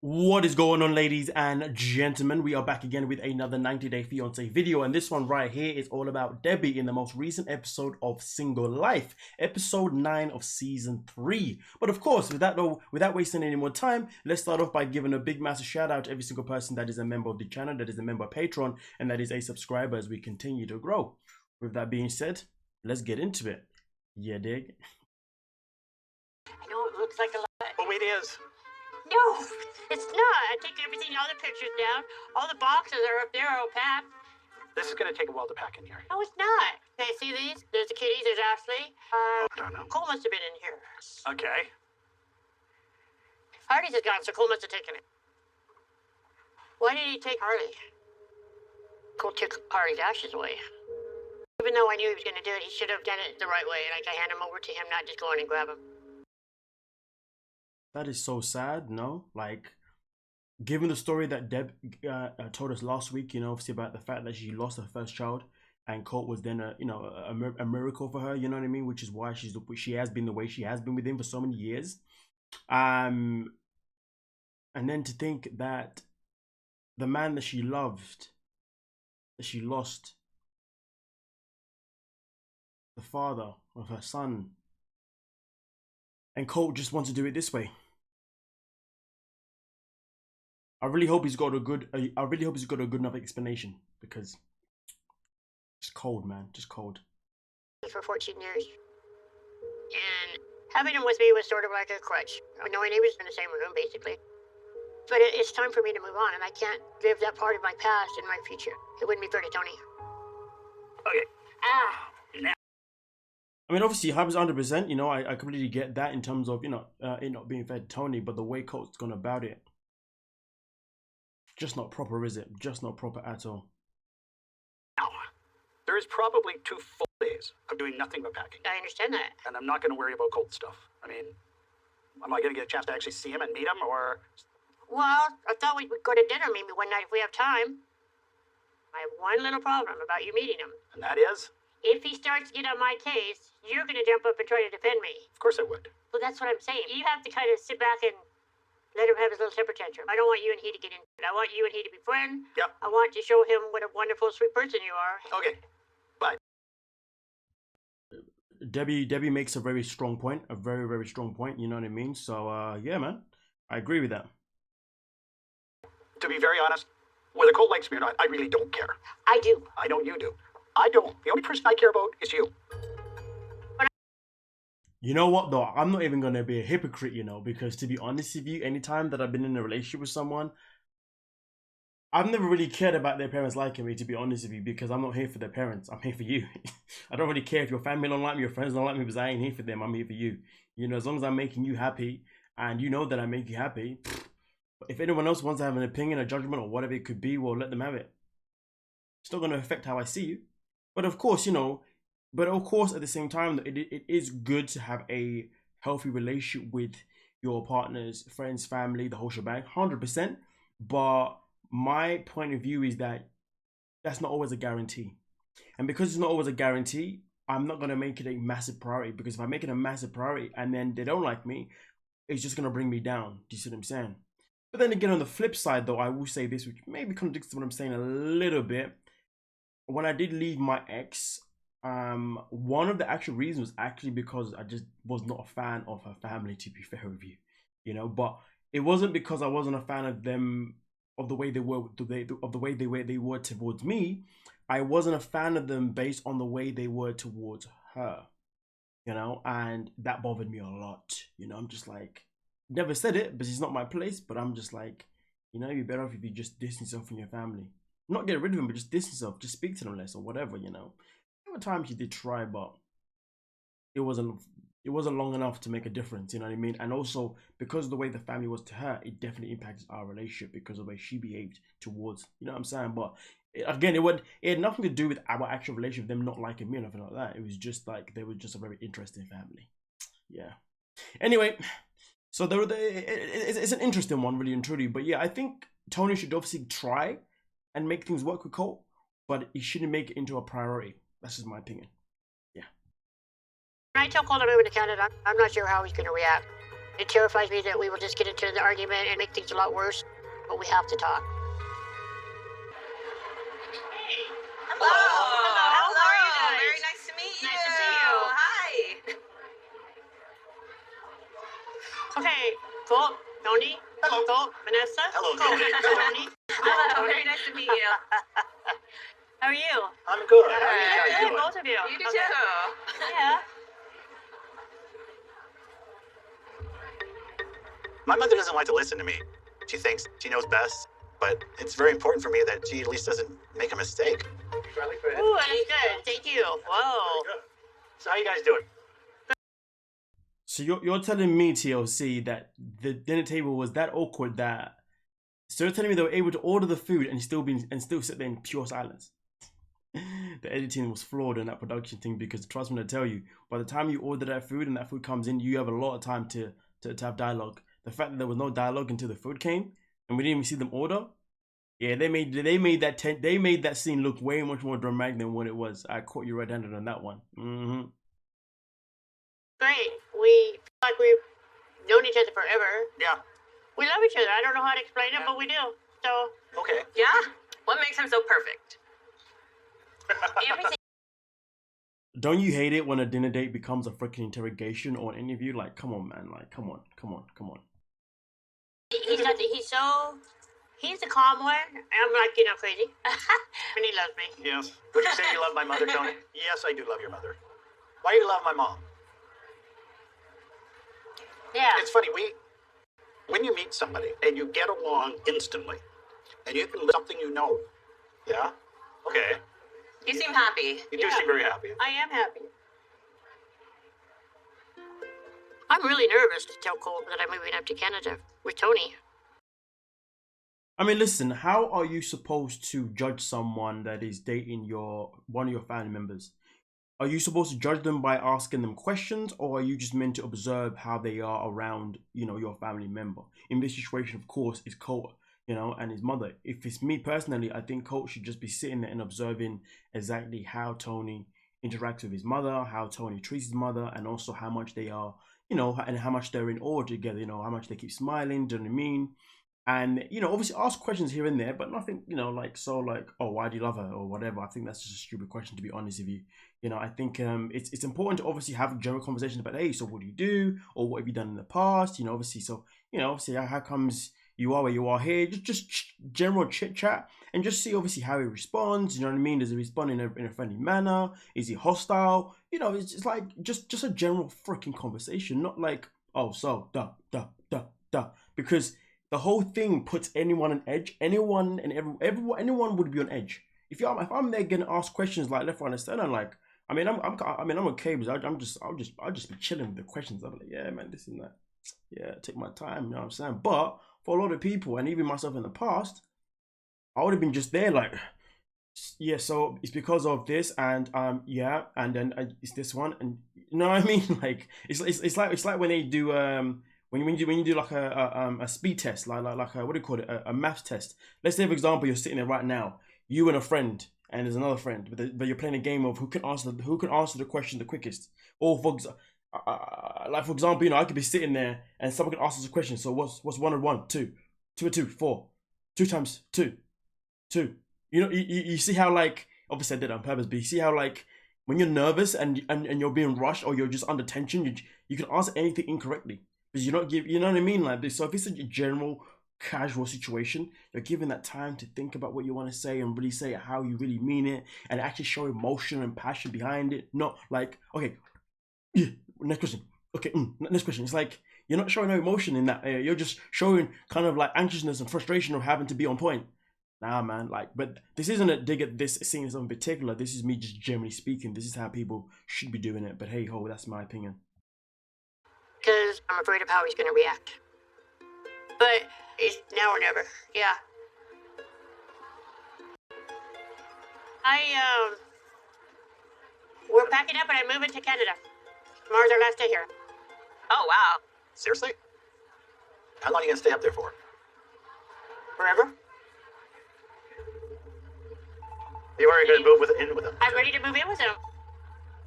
What is going on, ladies and gentlemen? We are back again with another 90-day fiance video, and this one right here is all about Debbie in the most recent episode of Single Life, episode 9 of season 3. But of course, without wasting any more time, let's start off by giving a big massive shout out to every single person that is a member of the channel, that is a member Patreon, and that is a subscriber as we continue to grow. With that being said, let's get into it. Yeah, dig? I know it looks like a lot. Oh, it is. No, it's not. I take everything, all the pictures down. All the boxes are up there, all packed. This is going to take a while to pack in here. No, it's not. Okay, see these? There's the kitties, there's Ashley. I don't know. Cole must have been in here. Okay. Hardy's is gone, so Cole must have taken it. Why did he take Hardy? Cole took Hardy's ashes away. Even though I knew he was going to do it, he should have done it the right way, and I can hand him over to him, not just go in and grab him. That is so sad, no? Like, given the story that Deb told us last week, you know, obviously about the fact that she lost her first child, and COLT was then a miracle for her, you know what I mean? Which is why she has been the way she has been with him for so many years. And then to think that the man that she loved, that she lost, the father of her son, and COLT just wants to do it this way. I really hope he's got a good enough explanation, because it's cold, man, just cold. For 14 years. And having him with me was sort of like a crutch. Knowing he was in the same room, basically. But it's time for me to move on, and I can't live that part of my past in my future. It wouldn't be fair to Tony. Okay. Now. I mean, obviously, 100%, you know, I completely get that in terms of, you know, it not being fair to Tony, but the way COLT's gone about it, just not proper, is it? Just not proper at all. Now, there is probably 2 full days of doing nothing but packing. I understand that. And I'm not going to worry about COLT stuff. I mean, am I going to get a chance to actually see him and meet him, or? Well, I thought we would go to dinner maybe one night if we have time. I have one little problem about you meeting him. And that is? If he starts to get on my case, you're going to jump up and try to defend me. Of course I would. Well, that's what I'm saying. You have to kind of sit back and let him have his little temper tantrum. I don't want you and he to get into it. I want you and he to be friends. Yep. I want to show him what a wonderful, sweet person you are. Okay. But Debbie makes a very strong point, a very, very strong point, you know what I mean? So, yeah, man, I agree with that. To be very honest, whether COLT likes me or not, I really don't care. I do. I know you do. I don't. The only person I care about is you. You know what, though? I'm not even going to be a hypocrite, you know, because to be honest with you, anytime that I've been in a relationship with someone, I've never really cared about their parents liking me, to be honest with you, because I'm not here for their parents. I'm here for you. I don't really care if your family don't like me, your friends don't like me, because I ain't here for them. I'm here for you. You know, as long as I'm making you happy, and you know that I make you happy, if anyone else wants to have an opinion, a judgment, or whatever it could be, well, let them have it. It's not going to affect how I see you. But of course, you know, at the same time, it is good to have a healthy relationship with your partners, friends, family, the whole shebang, 100%. But my point of view is that that's not always a guarantee. And because it's not always a guarantee, I'm not going to make it a massive priority, because if I make it a massive priority and then they don't like me, it's just going to bring me down. Do you see what I'm saying? But then again, on the flip side, though, I will say this, which maybe contradicts what I'm saying a little bit. When I did leave my ex, one of the actual reasons was actually because I just was not a fan of her family, to be fair with you, you know. But it wasn't because I wasn't a fan of them, of the way they were, they were towards me. I wasn't a fan of them based on the way they were towards her, you know, and that bothered me a lot. You know, I'm just like, never said it, but it's not my place. But I'm just like, you know, you're better off if you just distance yourself from your family. Not get rid of them, but just distance yourself. Just speak to them less or whatever, you know. There were times you did try, but it wasn't long enough to make a difference, you know what I mean? And also, because of the way the family was to her, it definitely impacted our relationship because of the way she behaved towards, you know what I'm saying? But again, it had nothing to do with our actual relationship, them not liking me or nothing like that. It was just like, they were just a very interesting family. Yeah. Anyway, so it's an interesting one, really and truly. But yeah, I think Tony should obviously try and make things work with COLT, but he shouldn't make it into a priority. That's just my opinion. Yeah. When I tell Cole I'm moving to Canada, I'm not sure how he's going to react. It terrifies me that we will just get into the argument and make things a lot worse, but we have to talk. Hey. Hello. How are you guys? Very nice to meet you. Nice to see you. Hi. Okay, Colt, Tony. Hello. Colt, Vanessa. Hello, Colt, Tony. Tony. Hello. Very nice to meet you. How are you? I'm good. How are you Good, guys doing? both of you. You do Okay. too. Yeah. My mother doesn't like to listen to me. She thinks she knows best, but it's very important for me that she at least doesn't make a mistake. Ooh, that's good. Thank you. Whoa. Good. So how you guys doing? So you're telling me, TLC, that the dinner table was that awkward that so you're telling me they were able to order the food and still sit there in pure silence. The editing was flawed in that production thing, because trust me to tell you, by the time you order that food and that food comes in, you have a lot of time to have dialogue. The fact that there was no dialogue until the food came and we didn't even see them order, yeah, they made that scene look way much more dramatic than what it was. I caught you red-handed on that one. Mm-hmm. Great. We feel like we've known each other forever. Yeah. We love each other. I don't know how to explain it, but we do. So, Okay. Yeah? What makes him so perfect? Everything. Don't you hate it when a dinner date becomes a freaking interrogation or an interview? Like, come on, man. Like, come on. he's the calm one. I'm like, crazy. And he loves me. Yes. Would you say you love my mother, Tony? Yes, I do love your mother. Why do you love my mom? Yeah. It's funny, when you meet somebody and you get along instantly, and you can live something you know. Yeah? Okay. You seem happy. You do Yeah. seem very happy. I am happy. I'm really nervous to tell Colt that I'm moving up to Canada with Tony. I mean, listen, how are you supposed to judge someone that is dating one of your family members? Are you supposed to judge them by asking them questions, or are you just meant to observe how they are around, your family member? In this situation, of course, it's Colt, and his mother. If it's me personally, I think Colt should just be sitting there and observing exactly how Tony interacts with his mother, how Tony treats his mother, and also how much they are, and how much they're in awe together, how much they keep smiling, do you know what I mean? And, obviously ask questions here and there, but nothing, oh, why do you love her or whatever. I think that's just a stupid question, to be honest with you. I think it's important to obviously have general conversations about, hey, so what do you do? Or what have you done in the past? Obviously, so, obviously how comes you are where you are here? Just general chit chat and just see obviously how he responds. You know what I mean? Does he respond in a friendly manner? Is he hostile? It's just like, just a general freaking conversation, not like, oh, so, duh. Because the whole thing puts anyone on edge. Anyone would be on edge. If I'm there getting asked questions like left, right, and center, like, I'm okay, because I'll just be chilling with the questions. I'll be like, yeah, man, this and that. Yeah, take my time. You know what I'm saying? But for a lot of people, and even myself in the past, I would have been just there, like, yeah. So it's because of this, and yeah, and then it's this one, and you know what I mean? Like, it's like when they do when you do like a speed test, like a, what do you call it, a math test. Let's say, for example, you're sitting there right now, you and a friend, and there's another friend, but you're playing a game of who can answer the question the quickest. Or for example, I could be sitting there and someone can ask us a question. So what's 1 and 1? 2. 2 and 2, 4. 2 times 2. 2. You see how, like, obviously I did it on purpose, but you see how, like, when you're nervous and you're being rushed or you're just under tension, you can answer anything incorrectly. Because you don't give, you know what I mean? Like this. So if it's a general, casual situation, you're given that time to think about what you want to say and really say it how you really mean it, and actually show emotion and passion behind it. Not like, okay, yeah, next question. Okay, next question. It's like you're not showing no emotion in that. You're just showing kind of like anxiousness and frustration of having to be on point. Nah, man. Like, but this isn't a dig at this scene in particular. This is me just generally speaking. This is how people should be doing it. But hey ho, that's my opinion. Because I'm afraid of how he's going to react. But it's now or never. Yeah. We're packing up and I'm moving to Canada. Tomorrow's our last day here. Oh, wow. Seriously? How long are you going to stay up there for? Forever? You already going to move in with him? I'm ready to move in with him.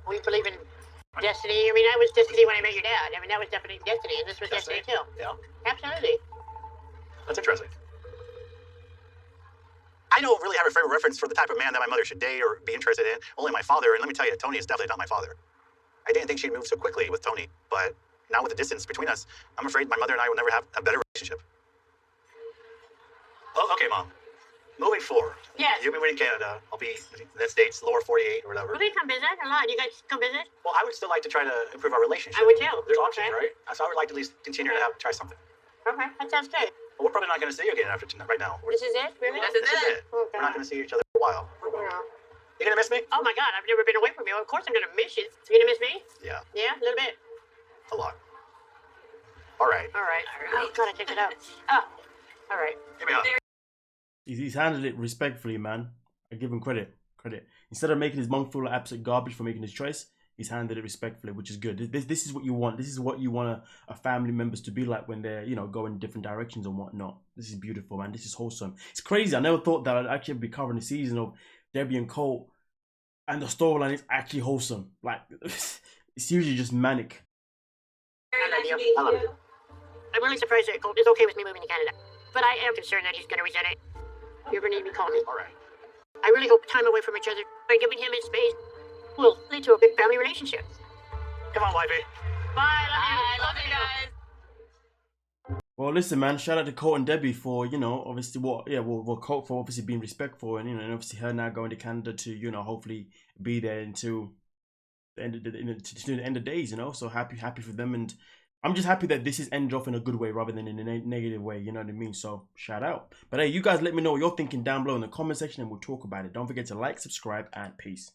We believe in Destiny. I mean, I was destiny when I met your dad. I mean, that was definitely destiny, and this was destiny too. Yeah. Absolutely. That's interesting. I don't really have a favorite reference for the type of man that my mother should date or be interested in. Only my father, and let me tell you, Tony is definitely not my father. I didn't think she'd move so quickly with Tony, but now with the distance between us, I'm afraid my mother and I will never have a better relationship. Oh, okay, Mom. Moving forward. Yes. You'll be in Canada. I'll be in the States, lower 48 or whatever. Will they come visit a lot? You guys come visit? Well, I would still like to try to improve our relationship. I would too. There's options, Okay. right? So I would like to at least continue to try something. Okay, that sounds good. But we're probably not going to see you again after tonight, right now. This is it? Really? This is it. Okay. We're not going to see each other for a while. Yeah. You going to miss me? Oh my God, I've never been away from you. Of course I'm gonna miss you. You gonna miss me? Yeah, Yeah, a little bit. a lot. All right. All right. Oh God, I took it out. Oh, all right. Give me a hug. He's handled it respectfully, man. I give him credit. Instead of making his mom feel like absolute garbage for making his choice, he's handled it respectfully, which is good. This is what you want. This is what you want a family members to be like when they're, you know, going different directions and whatnot. This is beautiful, man. This is wholesome. It's crazy. I never thought that I'd actually be covering the season of Debbie and Colt, and the storyline is actually wholesome. Like, it's usually just manic. I love you. I love you. I'm really surprised that Colt is okay with me moving to Canada, but I am concerned that he's gonna resent it. If you ever need me, call me. All right. I really hope time away from each other by giving him his space will lead to a good family relationship. Come on, wifey. Bye. I love you guys. Well, listen, man. Shout out to Colt and Debbie for, you know, obviously Colt for obviously being respectful, and, you know, and obviously her now going to Canada to, you know, hopefully be there until the end of the end of days, you know. So happy for them, and I'm just happy that this is ended off in a good way rather than in a negative way, you know what I mean? So shout out. But hey, you guys let me know what you're thinking down below in the comment section, and we'll talk about it. Don't forget to like, subscribe, and peace.